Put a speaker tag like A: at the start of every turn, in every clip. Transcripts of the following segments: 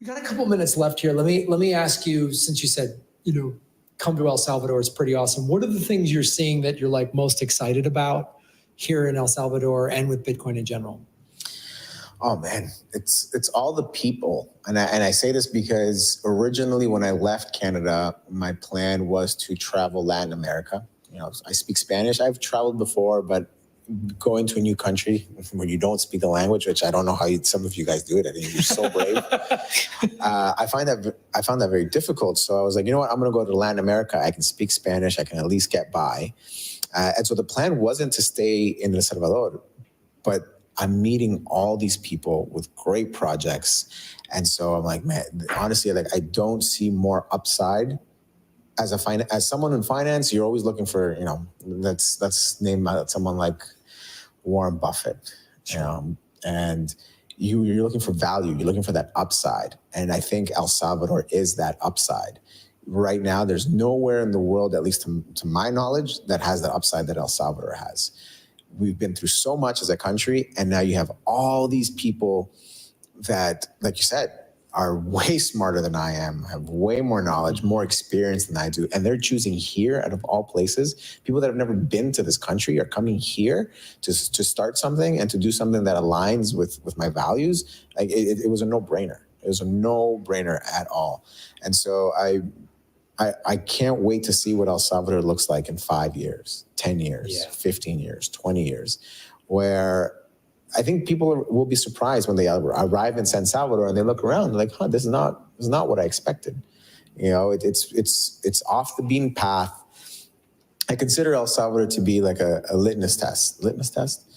A: got a couple minutes left here. Let me ask you, since you said, come to El Salvador, it's pretty awesome. What are the things you're seeing that you're like most excited about here in El Salvador and with Bitcoin in general?
B: Oh man, it's all the people. And I say this because originally when I left Canada, my plan was to travel Latin America. I speak Spanish. I've traveled before, but going to a new country when you don't speak the language, which I don't know how some of you guys do it. I think you're so brave. I found that very difficult. So I was like, you know what? I'm going to go to Latin America. I can speak Spanish. I can at least get by. And so the plan wasn't to stay in El Salvador, but I'm meeting all these people with great projects. And so I'm like, man, honestly, like I don't see more upside. As someone in finance, you're always looking for, let's name someone like Warren Buffett, and you're looking for value. You're looking for that upside. And I think El Salvador is that upside. Right now, there's nowhere in the world, at least to my knowledge, that has the upside that El Salvador has. We've been through so much as a country, and now you have all these people that, like you said, are way smarter than I am, have way more knowledge, more experience than I do. And they're choosing here out of all places. People that have never been to this country are coming here to start something and to do something that aligns with my values. Like it was a no-brainer. It was a no-brainer at all. And so I can't wait to see what El Salvador looks like in 5 years, 10 years, 15 years, 20 years, where I think people will be surprised when they arrive in San Salvador and they look around like, this is not what I expected. It's off the beaten path. I consider El Salvador to be like a litmus test. Litmus test.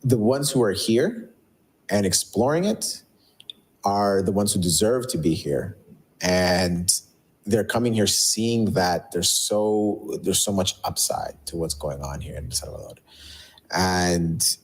B: The ones who are here and exploring it are the ones who deserve to be here. And they're coming here seeing that there's so much upside to what's going on here in El Salvador. And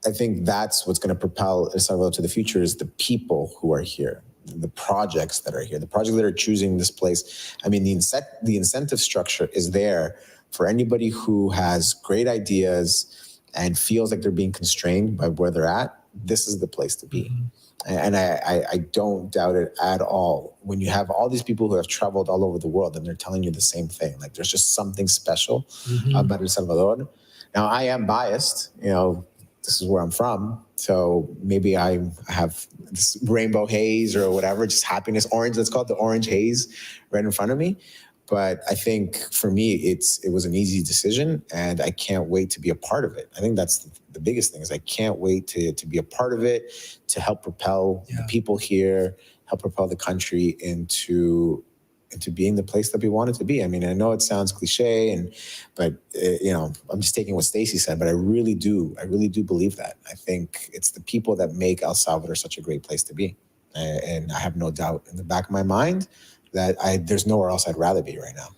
B: I think that's what's going to propel El Salvador to the future is the people who are here, the projects that are here, the projects that are choosing this place. I mean, the incentive structure is there for anybody who has great ideas and feels like they're being constrained by where they're at. This is the place to be. Mm-hmm. And I don't doubt it at all. When you have all these people who have traveled all over the world and they're telling you the same thing, like there's just something special about El Salvador. Now, I am biased, this is where I'm from. So maybe I have this rainbow haze or whatever, just happiness, orange, let's call it the orange haze right in front of me. But I think for me, it was an easy decision and I can't wait to be a part of it. I think that's the biggest thing is I can't wait to be a part of it, to help propel the people here, help propel the country into being the place that we want it to be. I mean, I know it sounds cliche, but I'm just taking what Stacey said, but I really do believe that. I think it's the people that make El Salvador such a great place to be. And I have no doubt in the back of my mind that there's nowhere else I'd rather be right now.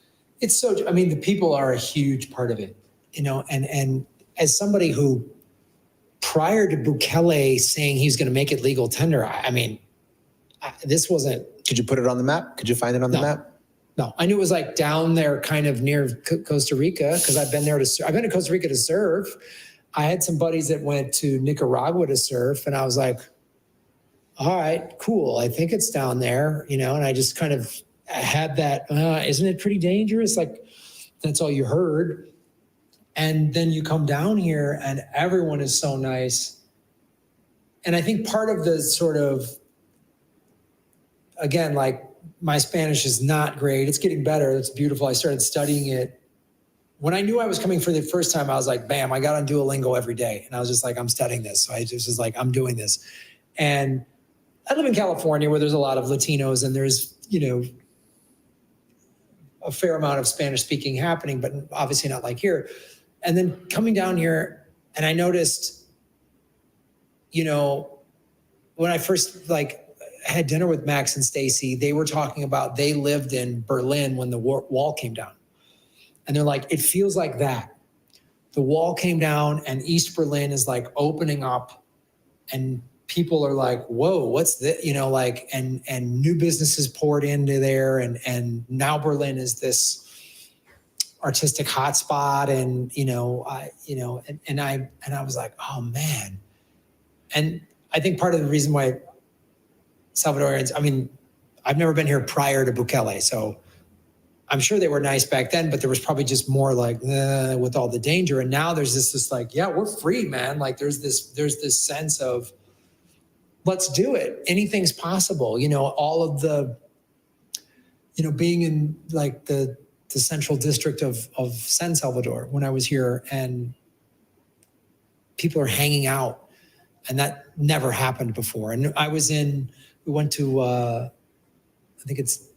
A: It's the people are a huge part of it, and as somebody who, prior to Bukele saying he's going to make it legal tender, this wasn't.
B: Could you put it on the map? Could you find it on the map?
A: No, I knew it was like down there kind of near Costa Rica because I've been to Costa Rica to surf. I had some buddies that went to Nicaragua to surf and I was like, all right, cool. I think it's down there, and I just kind of had that, isn't it pretty dangerous? Like that's all you heard. And then you come down here and everyone is so nice. And I think part of the sort of, again, like my Spanish is not great. It's getting better. It's beautiful. I started studying it. When I knew I was coming for the first time, I was like, bam, I got on Duolingo every day. And I was just like, I'm studying this. So I just was like, I'm doing this. And I live in California where there's a lot of Latinos and there's, a fair amount of Spanish speaking happening, but obviously not like here. And then coming down here and I noticed, when I first had dinner with Max and Stacy, they were talking about they lived in Berlin when the wall came down. And they're like, it feels like that. The wall came down and East Berlin is like opening up and people are like, whoa, what's this? And new businesses poured into there. And now Berlin is this artistic hotspot. And, I was like, oh man. And I think part of the reason why Salvadorians, I mean, I've never been here prior to Bukele, so I'm sure they were nice back then, but there was probably just more like with all the danger. And now there's this like, yeah, we're free, man. Like there's this sense of let's do it. Anything's possible. You know, all of the, you know, being in like the central district of San Salvador when I was here, and people are hanging out, and that never happened before. And we went to, I think it's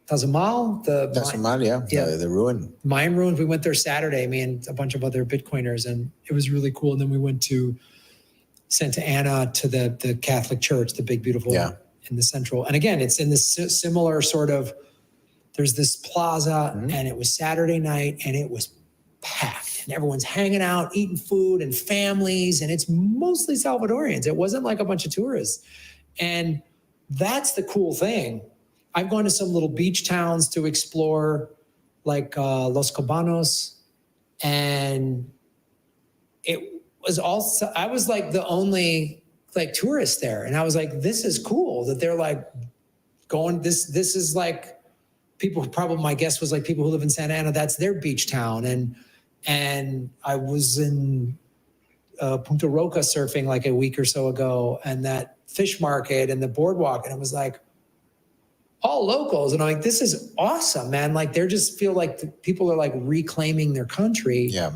A: Tazumal,
B: the ruin.
A: Mayan ruins. We went there Saturday, me and a bunch of other Bitcoiners, and it was really cool. And then we went to Santa Ana to the Catholic Church, the big, beautiful in the central. And again, it's in this similar sort of, there's this plaza, and it was Saturday night, and it was packed. And everyone's hanging out, eating food, and families, and it's mostly Salvadorians. It wasn't like a bunch of tourists. And that's the cool thing. I've gone to some little beach towns to explore, like Los Cabanos, and it was also, I was like the only like tourist there. And I was like, this is cool that they're like going, this is like people, probably my guess was like people who live in Santa Ana, that's their beach town. And I was in Punta Roca surfing like a week or so ago, and that fish market and the boardwalk, and it was like, all locals. And I'm like, this is awesome, man. Like they just feel like the people are like reclaiming their country.
B: Yeah.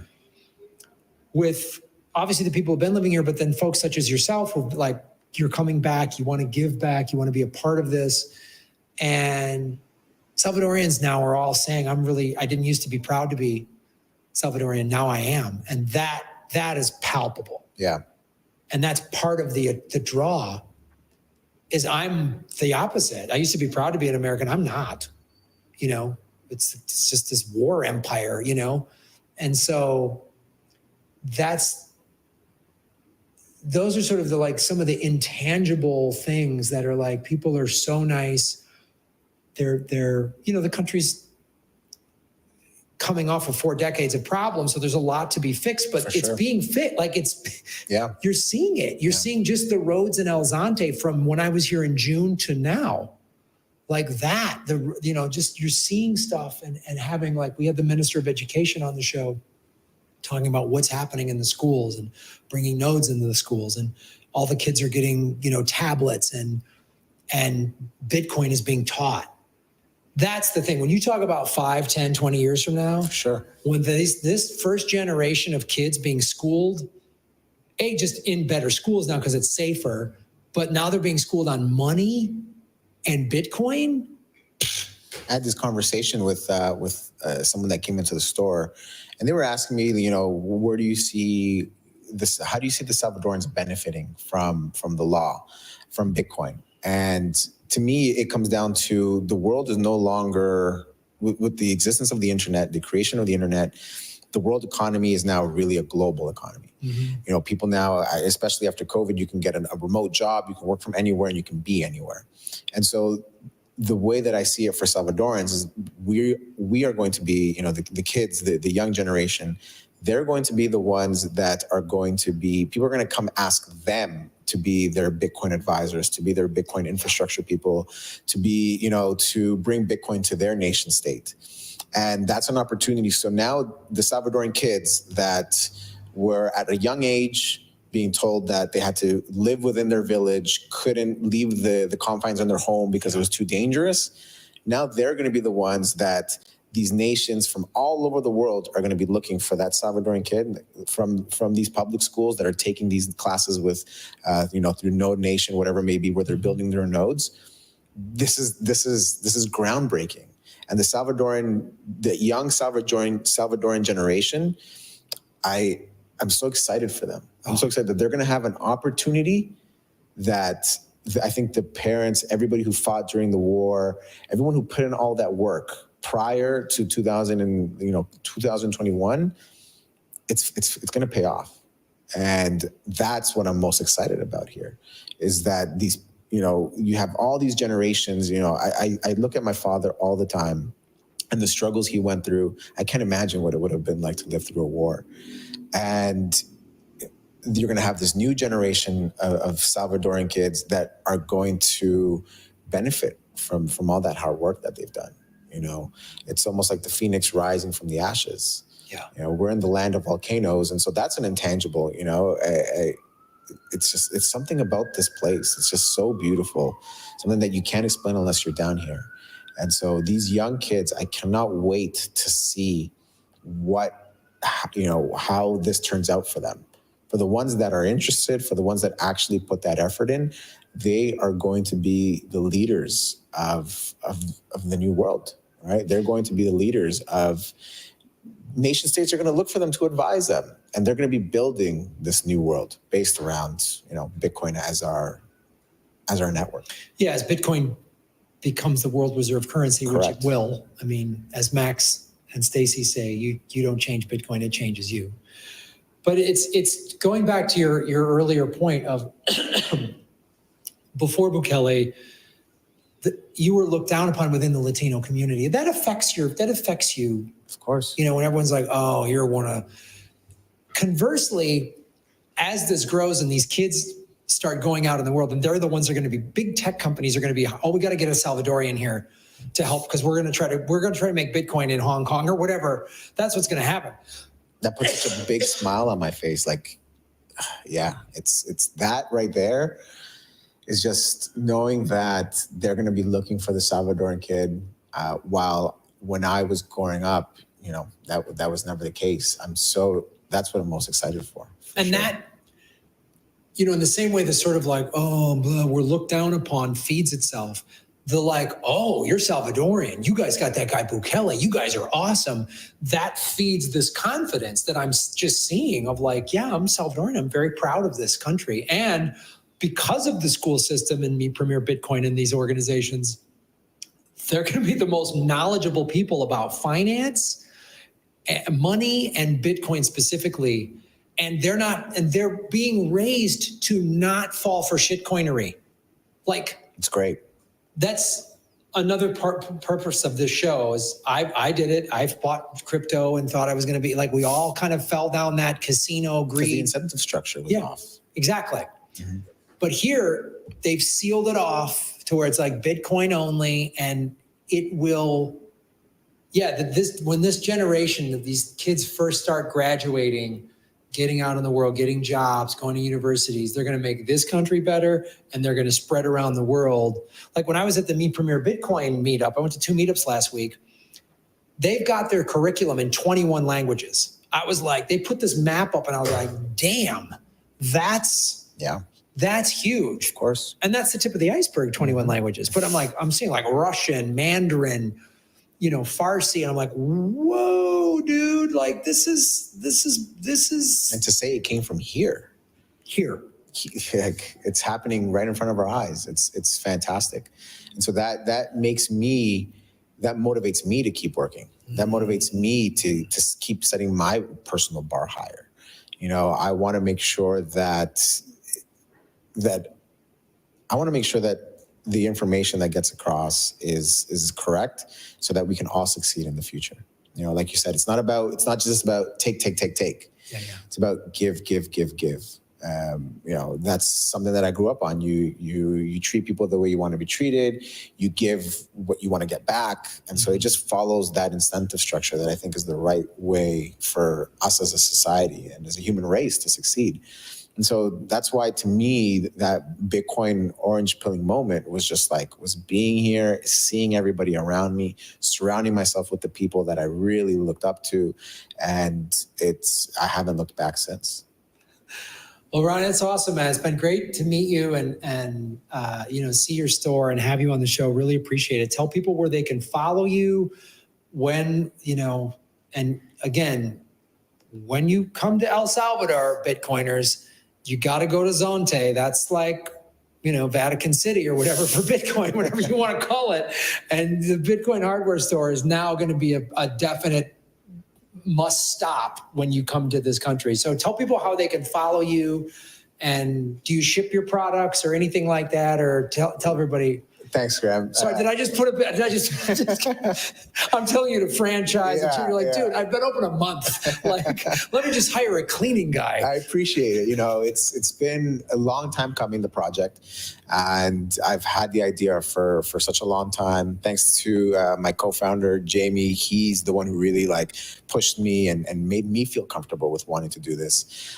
A: With obviously the people who've been living here, but then folks such as yourself who like, you're coming back, you want to give back, you want to be a part of this. And Salvadorians now are all saying, I didn't used to be proud to be Salvadorian. Now I am. And that is palpable.
B: Yeah. And
A: that's part of the draw. Is I'm the opposite. I used to be proud to be an American. I'm not, you know, it's just this war empire, you know? And so those are sort of like some of the intangible things that are like, people are so nice. They're, you know, the country's coming off of 4 decades of problems. So there's a lot to be fixed, but it's being fit. Like you're seeing it. You're seeing just the roads in El Zante from when I was here in June to now, like that, just you're seeing stuff and having like, we had the Minister of Education on the show talking about what's happening in the schools and bringing nodes into the schools, and all the kids are getting, you know, tablets and Bitcoin is being taught. That's the thing. When you talk about 5, 10, 20 years from now, when this first generation of kids being schooled, just in better schools now because it's safer, but now they're being schooled on money and Bitcoin.
B: I had this conversation with someone that came into the store, and they were asking me, you know, where do you see this? How do you see the Salvadorans benefiting from the law, from Bitcoin? And to me, it comes down to the world is no longer, with the existence of the internet, the creation of the internet, the world economy is now really a global economy. You know, people now, especially after COVID, you can get a remote job, you can work from anywhere, and you can be anywhere. And so the way that I see it for Salvadorans is we are going to be, you know, the kids, the young generation, they're going to be the ones that are going to be, people are going to come ask them to be their Bitcoin advisors, to be their Bitcoin infrastructure people, to be, you know, to bring Bitcoin to their nation state. And that's an opportunity. So now the Salvadoran kids that were at a young age being told that they had to live within their village, couldn't leave the confines of their home because it was too dangerous. Now they're going to be the ones that these nations from all over the world are going to be looking for that Salvadoran kid from these public schools that are taking these classes with, you know, through Node Nation, whatever it may be, where they're building their nodes. This is groundbreaking. And the young Salvadoran generation, I'm so excited for them. I'm so excited that they're going to have an opportunity that I think the parents, everybody who fought during the war, everyone who put in all that work prior to 2021, it's going to pay off. And that's what I'm most excited about here, is that these, you know, you have all these generations. You know, I look at my father all the time and the struggles he went through. I can't imagine what it would have been like to live through a war. And you're going to have this new generation of Salvadoran kids that are going to benefit from all that hard work that they've done. You know, it's almost like the phoenix rising from the ashes.
A: Yeah.
B: You know, we're in the land of volcanoes. And so that's an intangible, you know, it's something about this place. It's just so beautiful, something that you can't explain unless you're down here. And so these young kids, I cannot wait to see how this turns out for them. For the ones that are interested, for the ones that actually put that effort in, they are going to be the leaders of the new world, right? They're going to be the leaders of nation states are going to look for them to advise them. And they're going to be building this new world based around, you know, Bitcoin as our network.
A: Yeah, as Bitcoin becomes the world reserve currency,
B: Correct.
A: Which it will. I mean, as Max and Stacy say, you don't change Bitcoin, it changes you. But it's going back to your earlier point of before Bukele, you were looked down upon within the Latino community. That affects you.
B: Of course.
A: You know, when everyone's like, oh, you're one of. Conversely, as this grows and these kids start going out in the world, and they're the ones that are going to be big tech companies are going to be, oh, we got to get a Salvadorian here to help because we're going to try to make Bitcoin in Hong Kong or whatever. That's what's going to happen.
B: That puts such a big smile on my face. Like, yeah, it's that right there is just knowing that they're going to be looking for the Salvadoran kid. While when I was growing up, you know, that was never the case. That's what I'm most excited for
A: And
B: sure.
A: that, you know, in the same way that sort of like, oh, blah, we're looked down upon feeds itself. The like, oh, you're Salvadorian. You guys got that guy Bukele. You guys are awesome. That feeds this confidence that I'm just seeing of like, yeah, I'm Salvadorian. I'm very proud of this country. And because of the school system and Me Premier Bitcoin and these organizations, they're going to be the most knowledgeable people about finance, money, and Bitcoin specifically. And they're being raised to not fall for shitcoinery. Like,
B: It's great.
A: that's another purpose of this show is I did it. I've bought crypto and thought I was going to be like, we all kind of fell down that casino greed.
B: The incentive structure was off.
A: Exactly.
B: Mm-hmm.
A: But here they've sealed it off to where it's like Bitcoin only, and it will, when this generation of these kids first start graduating, getting out in the world, getting jobs, going to universities, they're going to make this country better and they're going to spread around the world. Like when I was at the Me Premier Bitcoin meetup, I went to 2 meetups last week. They've got their curriculum in 21 languages. I was like, they put this map up and I was like, damn, that's huge.
B: Of course.
A: And that's the tip of the iceberg, 21 languages. But I'm seeing like Russian, Mandarin, you know, Farsi, and I'm like, whoa, dude, like this is.
B: And to say it came from here. Like, it's happening right in front of our eyes. It's fantastic. And so that motivates me to keep working. That motivates me to keep setting my personal bar higher. You know, I want to make sure that the information that gets across is correct so that we can all succeed in the future. You know, like you said, it's not just about take.
A: Yeah.
B: It's about give. You know, that's something that I grew up on. You treat people the way you want to be treated. You give what you want to get back. And so it just follows that incentive structure that I think is the right way for us as a society and as a human race to succeed. And so that's why, to me, that Bitcoin orange pilling moment was being here, seeing everybody around me, surrounding myself with the people that I really looked up to. And I haven't looked back since.
A: Well, Ron, it's awesome, man. It's been great to meet you and see your store and have you on the show. Really appreciate it. Tell people where they can follow you when, and again, when you come to El Salvador, Bitcoiners, you got to go to Zonte. That's like, Vatican City or whatever for Bitcoin, whatever you want to call it. And the Bitcoin hardware store is now going to be a definite must stop when you come to this country. So tell people how they can follow you, and do you ship your products or anything like that, or tell everybody.
B: Thanks, Graham.
A: Sorry, did I just put it? Did I just? I'm telling you to franchise.
B: Yeah,
A: You're like,
B: yeah.
A: dude, I've been open a month. Like, let me just hire a cleaning guy.
B: I appreciate it. You know, it's been a long time coming, the project, and I've had the idea for such a long time. Thanks to my co-founder Jamie, he's the one who really like pushed me and made me feel comfortable with wanting to do this.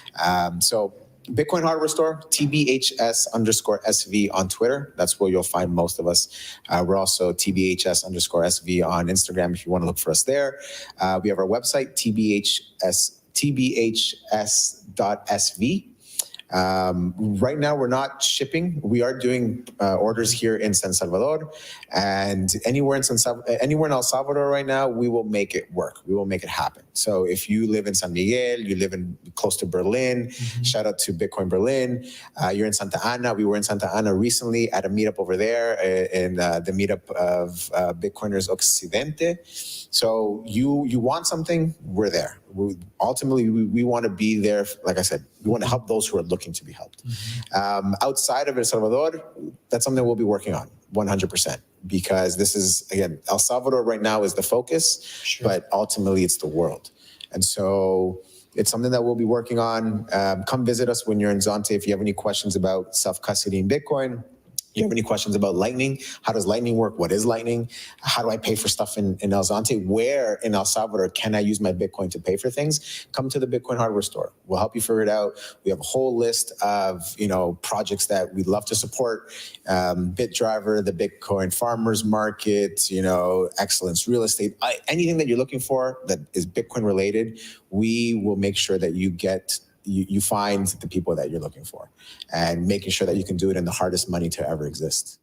B: So Bitcoin Hardware Store, TBHS_SV on Twitter. That's where you'll find most of us. We're also TBHS_SV on Instagram if you want to look for us there. We have our website, TBHS.SV. Right now, we're not shipping. We are doing orders here in San Salvador, and anywhere in El Salvador right now, we will make it work. We will make it happen. So if you live in San Miguel, you live in close to Berlin, shout out to Bitcoin Berlin. You're in Santa Ana. We were in Santa Ana recently at a meetup over there, in the meetup of Bitcoiners Occidente. So you want something, we're there. Ultimately, we want to be there. Like I said, we want to help those who are looking to be helped. Outside of El Salvador, that's something we'll be working on 100%, because this is, again, El Salvador right now is the focus, but ultimately it's the world. And so it's something that we'll be working on. Come visit us when you're in Zonte if you have any questions about self-custody in Bitcoin. You have any questions about Lightning? How does Lightning work? What is Lightning? How do I pay for stuff in El Zonte? Where in El Salvador can I use my Bitcoin to pay for things? Come to the Bitcoin Hardware Store. We'll help you figure it out. We have a whole list of projects that we'd love to support. BitDriver, the Bitcoin Farmers Market, Excellence Real Estate, anything that you're looking for that is Bitcoin related, we will make sure that you find the people that you're looking for, and making sure that you can do it in the hardest money to ever exist.